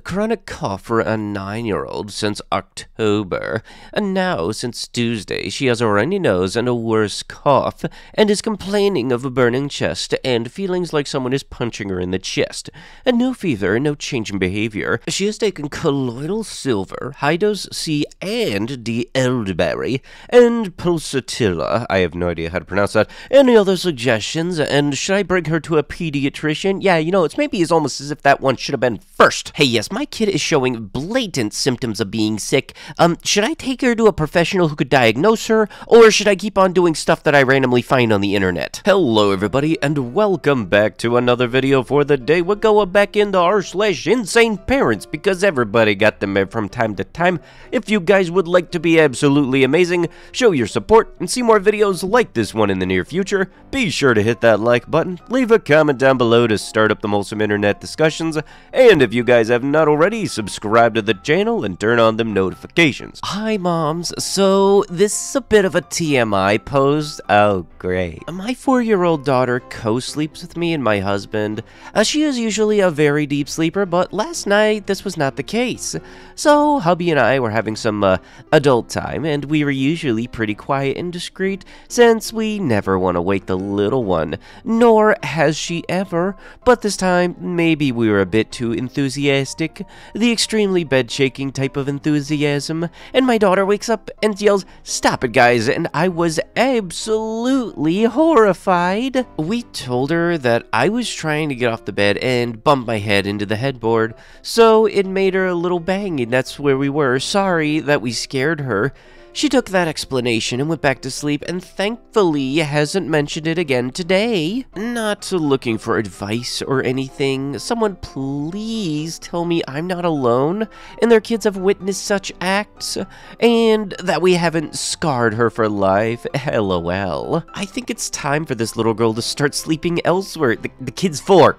chronic cough for a 9-year-old since October, and now, since Tuesday, she has a runny nose and a worse cough, and is complaining of a burning chest and feelings like someone is punching her in the chest. And no fever, no change in behavior. She has taken colloidal silver, high-dose C and D elderberry, and pulsatilla. I have no idea how to pronounce that. Any other suggestions? And should I bring her to a pediatrician? Yeah, it's maybe it's almost as if that one should have been first. Hey, yes, my kid is showing blatant symptoms of being sick. Should I take her to a professional who could diagnose her, or should I keep on doing stuff that I randomly find on the internet? Hello, everybody, and welcome back to another video for the day. We're going back into r/insane parents, because everybody got them from time to time. If you guys would like to be absolutely amazing, show your support, and see more videos like this one in the near future, be sure to hit that like button, leave a comment down below to start up the wholesome internet discussions, and if you guys have not already, subscribe to the channel and turn on them notifications. Hi, moms. So, this is a bit of a TMI post. Oh, great. My 4-year-old daughter co-sleeps with me and my husband. She is usually a very deep sleeper, but last night, this was not the case. So, hubby and I were having some adult time, and we were usually pretty quiet and discreet, since we never want to wake the little one, nor has she ever, but this time, maybe we were a bit too enthusiastic, the extremely bed-shaking type of enthusiasm, and my daughter wakes up and yells, "Stop it, guys," and I was absolutely horrified. We told her that I was trying to get off the bed and bumped my head into the headboard, so it made her a little bang, and that's where we were. Sorry that we scared her. She took that explanation and went back to sleep, and thankfully hasn't mentioned it again today. Not looking for advice or anything. Someone please tell me I'm not alone, and their kids have witnessed such acts, and that we haven't scarred her for life. LOL. I think it's time for this little girl to start sleeping elsewhere. The kid's 4.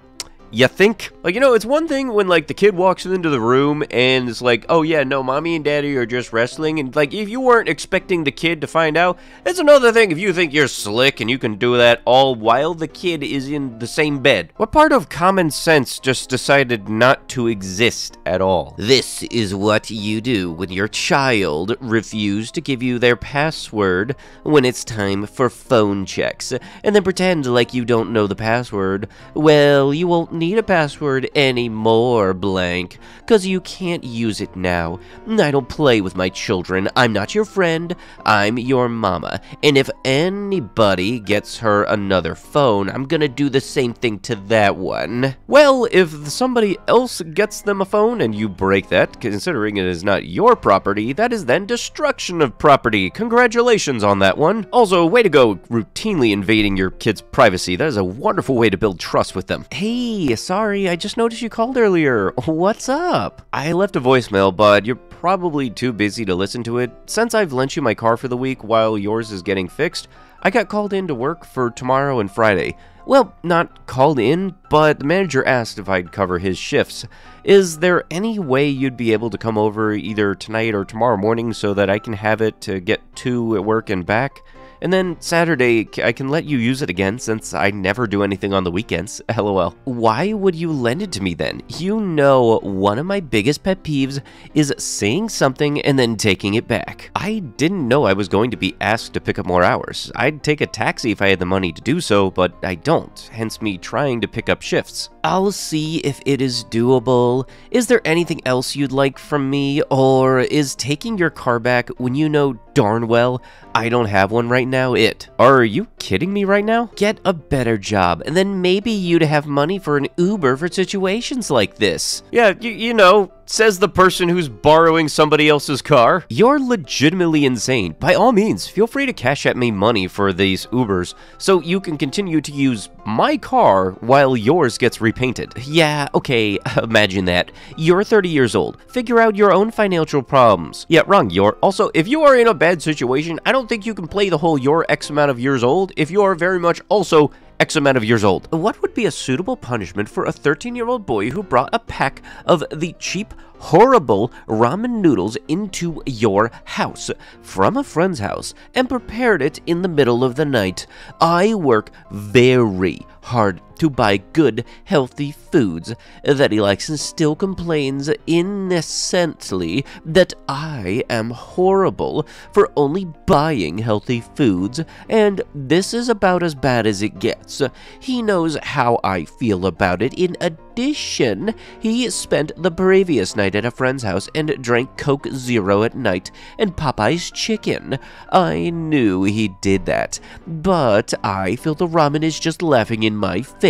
You think? Like, it's one thing when, like, the kid walks into the room and it's like, oh yeah, no, mommy and daddy are just wrestling, and, like, if you weren't expecting the kid to find out, it's another thing if you think you're slick and you can do that all while the kid is in the same bed. What part of common sense just decided not to exist at all? This is what you do when your child refuses to give you their password when it's time for phone checks, and then pretend like you don't know the password. Well, you won't need a password anymore, blank, cause you can't use it now. I don't play with my children. I'm not your friend. I'm your mama, and if anybody gets her another phone, I'm gonna do the same thing to that one. Well, if somebody else gets them a phone and you break that, considering it is not your property, that is then destruction of property. Congratulations on that one. Also, way to go routinely invading your kids' privacy. That is a wonderful way to build trust with them. Hey, sorry, I just noticed you called earlier. What's up? I left a voicemail, but you're probably too busy to listen to it. Since I've lent you my car for the week while yours is getting fixed, I got called in to work for tomorrow and Friday. Well, not called in, but the manager asked if I'd cover his shifts. Is there any way you'd be able to come over either tonight or tomorrow morning so that I can have it to get to at work and back? And then Saturday, I can let you use it again since I never do anything on the weekends. LOL. Why would you lend it to me then? You know, one of my biggest pet peeves is saying something and then taking it back. I didn't know I was going to be asked to pick up more hours. I'd take a taxi if I had the money to do so, but I don't, hence me trying to pick up shifts. I'll see if it is doable. Is there anything else you'd like from me, or is taking your car back when you know darn well I don't have one right now it? Are you kidding me right now? Get a better job, and then maybe you'd have money for an Uber for situations like this. Yeah, you know, says the person who's borrowing somebody else's car. You're legitimately insane. By all means, feel free to cash at me money for these Ubers so you can continue to use my car while yours gets repainted. Yeah, okay, imagine that. You're 30 years old. Figure out your own financial problems. Yeah, wrong, also, if you are in a bad situation, I don't think you can play the whole you're X amount of years old if you are very much also X amount of years old. What would be a suitable punishment for a 13-year-old boy who brought a pack of the cheap horrible ramen noodles into your house from a friend's house and prepared it in the middle of the night. I work very hard to buy good, healthy foods that he likes and still complains innocently that I am horrible for only buying healthy foods, and this is about as bad as it gets. He knows how I feel about it. In addition, he spent the previous night at a friend's house and drank Coke Zero at night and Popeye's chicken. I knew he did that, but I feel the ramen is just laughing in my face.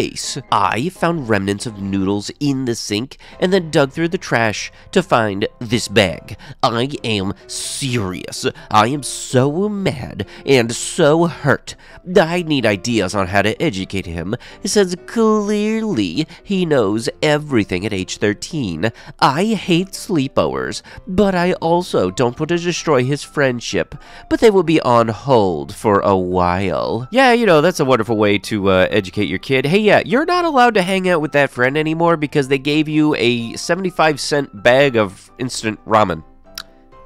I found remnants of noodles in the sink and then dug through the trash to find this bag. I am serious. I am so mad and so hurt. I need ideas on how to educate him, since clearly he knows everything at age 13. I hate sleepovers, but I also don't want to destroy his friendship, but they will be on hold for a while. Yeah, that's a wonderful way to educate your kid. Hey, yeah, you're not allowed to hang out with that friend anymore because they gave you a 75-cent bag of instant ramen.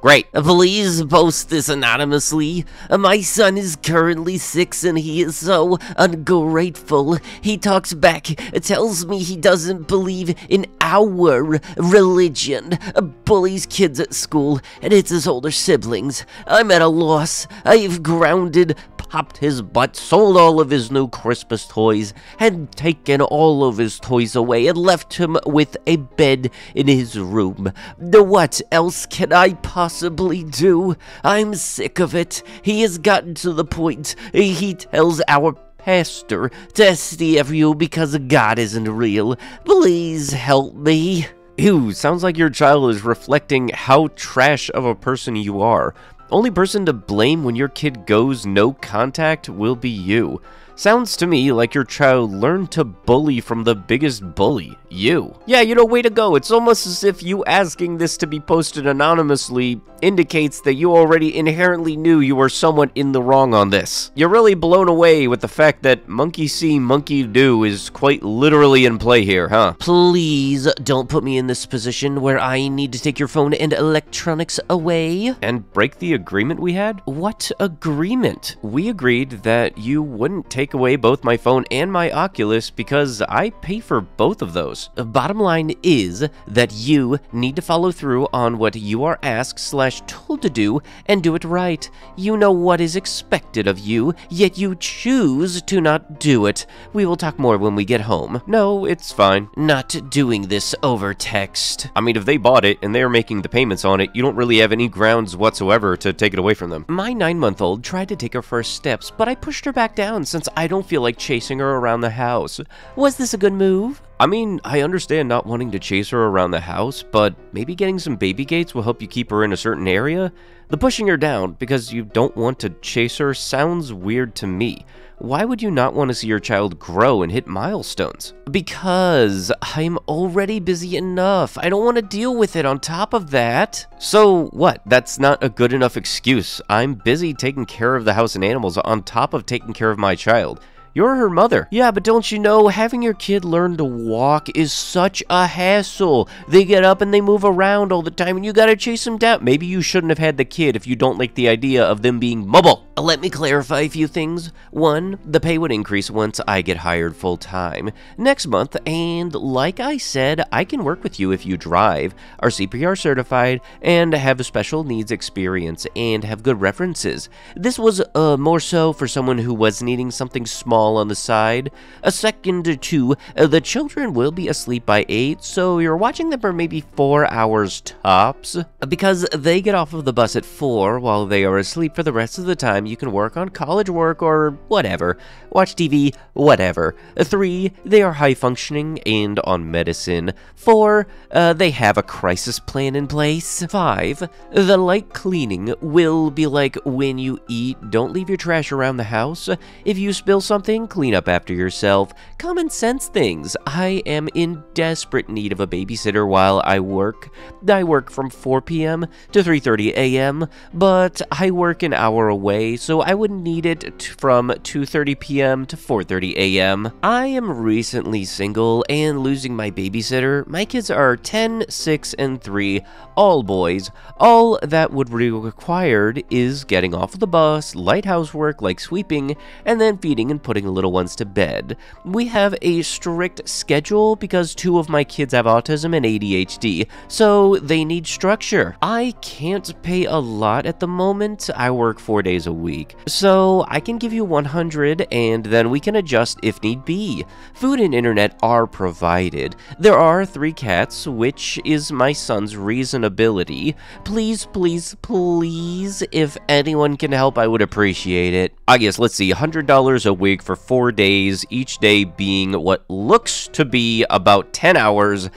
Great. Please post this anonymously. My son is currently 6 and he is so ungrateful. He talks back, tells me he doesn't believe in our religion, bullies kids at school, and hits his older siblings. I'm at a loss. I've grounded, popped his butt, sold all of his new Christmas toys, and taken all of his toys away and left him with a bed in his room. What else can I possibly do? I'm sick of it. He has gotten to the point he tells our pastor to steer you because God isn't real. Please help me. Ew, sounds like your child is reflecting how trash of a person you are. Only person to blame when your kid goes no contact will be you. Sounds to me like your child learned to bully from the biggest bully, you. Yeah, way to go. It's almost as if you asking this to be posted anonymously indicates that you already inherently knew you were somewhat in the wrong on this. You're really blown away with the fact that monkey see, monkey do is quite literally in play here, huh? Please don't put me in this position where I need to take your phone and electronics away. And break the agreement we had? What agreement? We agreed that you wouldn't take away both my phone and my Oculus because I pay for both of those. Bottom line is that you need to follow through on what you are asked/told to do and do it right. You know what is expected of you, yet you choose to not do it. We will talk more when we get home. No, it's fine. Not doing this over text. I mean, if they bought it and they are making the payments on it, you don't really have any grounds whatsoever to take it away from them. My 9-month-old tried to take her first steps, but I pushed her back down since I don't feel like chasing her around the house. Was this a good move? I mean, I understand not wanting to chase her around the house, but maybe getting some baby gates will help you keep her in a certain area? The pushing her down because you don't want to chase her sounds weird to me. Why would you not want to see your child grow and hit milestones? Because I'm already busy enough. I don't want to deal with it on top of that. So what? That's not a good enough excuse. I'm busy taking care of the house and animals on top of taking care of my child. You're her mother. Yeah, but don't you know, having your kid learn to walk is such a hassle. They get up and they move around all the time and you gotta chase them down. Maybe you shouldn't have had the kid if you don't like the idea of them being mobile. Let me clarify a few things. 1, the pay would increase once I get hired full-time next month, and like I said, I can work with you if you drive, are CPR certified, and have a special needs experience, and have good references. This was more so for someone who was needing something small on the side. A second or two, the children will be asleep by 8, so you're watching them for maybe 4 hours tops. Because they get off of the bus at 4 while they are asleep for the rest of the time, you can work on college work or whatever. Watch TV, whatever. 3, they are high functioning and on medicine. 4, they have a crisis plan in place. 5, the light cleaning will be like when you eat. Don't leave your trash around the house. If you spill something, something, clean up after yourself, common sense things. I am in desperate need of a babysitter while I work. I work from 4 p.m. to 3:30 a.m., but I work an hour away, so I would need it from 2:30 p.m. to 4:30 a.m. I am recently single and losing my babysitter. My kids are 10, 6, and 3, all boys. All that would be required is getting off of the bus, light housework like sweeping, and then feeding and putting the little ones to bed. We have a strict schedule because 2 of my kids have autism and ADHD, so they need structure. I can't pay a lot at the moment. I work 4 days a week, so I can give you 100 and then we can adjust if need be. Food and internet are provided. There are 3 cats, which is my son's reasonability. Please, please, please, if anyone can help, I would appreciate it. I guess, let's see, $100 a week for 4 days, each day being what looks to be about 10 hours.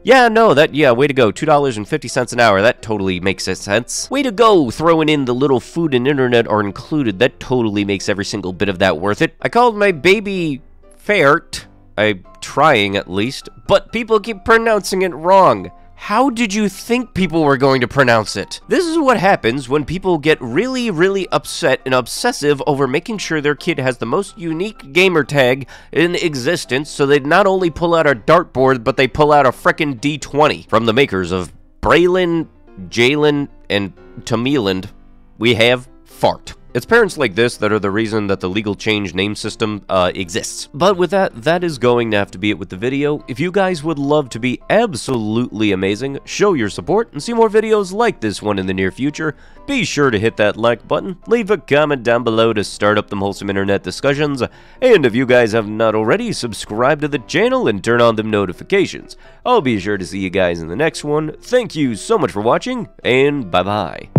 Yeah, no, way to go. $2.50 an hour. That totally makes sense. Way to go, throwing in the little food and internet are included. That totally makes every single bit of that worth it. I called my baby Fairt. I'm trying at least, but people keep pronouncing it wrong. How did you think people were going to pronounce it? This is what happens when people get really, really upset and obsessive over making sure their kid has the most unique gamer tag in existence, so they not only pull out a dartboard, but they pull out a frickin' D20. From the makers of Braylon, Jalen, and Tamiland, we have Fart. It's parents like this that are the reason that the legal change name system exists. But with that, that is going to have to be it with the video. If you guys would love to be absolutely amazing, show your support, and see more videos like this one in the near future, be sure to hit that like button, leave a comment down below to start up them wholesome internet discussions, and if you guys have not already, subscribe to the channel and turn on them notifications. I'll be sure to see you guys in the next one. Thank you so much for watching, and bye-bye.